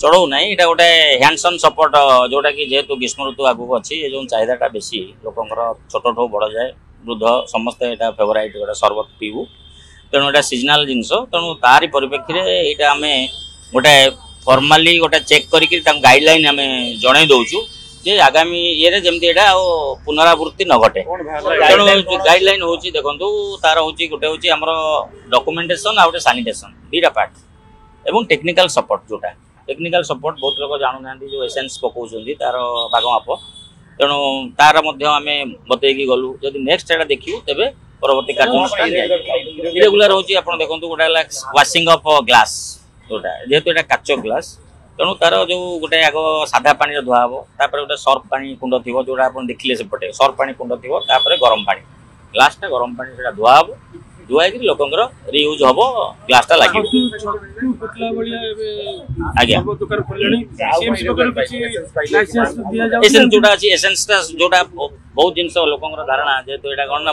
चढ़ऊ ना ये गोटे हैंड्स ऑन सपोर्ट जोटा कि जेहेतु ग्रीष्म ऋतु आगू अच्छी ये जो चाहिदाटा बेसी लोकंर छोट ठू बड़ जाए वृद्ध समस्ते यहाँ फेवराइट गोटे सरबत पीबू तेणु यहाँ सीजनाल जिनस तेणु तारी परिप्रेक्षी में यहाँ आम गोटे फॉर्मली गोटे चेक करके गाइडलाइन आम जन दौचु जे आगामी ये जमी यहाँ पुनरावृत्ति न घटे तेणु गाइडलाइन हूँ देखो तार हूँ गोटे हूँ आम डॉक्यूमेंटेशन आ गोटे सैनिटेशन दीटा पार्ट एवं टेक्निकल सपोर्ट जोटा टेक्निकल सपोर्ट बहुत लोग जानू ना जो एसेंस पकाउं तार भाग माप तेणु तार आम बतईकी गलु जदि नेक्स्ट एटा देखिए तेज परवर्ती कार्य रेगुलर हूँ आप देखो गोटे वाशिंग अफ ग्लास जोटा जेहेतु यहाँ काच ग्लास तेणु तार जो गोटे आग साधा पानी धुआ हम तापर गोटे सर्फ पानी कुंड थी जोटा आप देखिले सेपटे सर्फ पानी कुंड थी गरम पानी ग्लासटा गरम पानी से धुआ हम धुआई लोकंर रियूज हम ग्लासटा लगे जोटा अच्छी एसेंसटा जोटा बहुत जिन लोकंर धारणा जेहेतु यहाँ कौन ना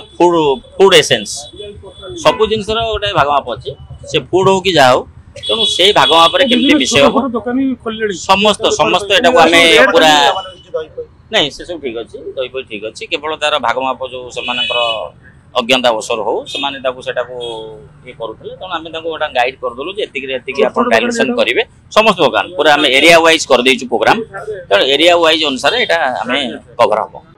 फूड एसेंस सब जिन गोटे भागमाप अच्छे से फूड हो कि जहाँ हो तेणु से भागमापर केमती विषय हम समस्त समस्त यहाँ पूरा नहीं से सब ठीक अच्छे दही ठीक अच्छे केवल तार भागमाप जो से अज्ञात अवसर हो से ये करुले तेणु आम गोटे गाइड करदेलु डायरेक्शन करेंगे समस्त दुकान पूरा आम एरिया वाइज कर प्रोग्राम तेणु एरिया वाइज अनुसार यहाँ आम कवर हम।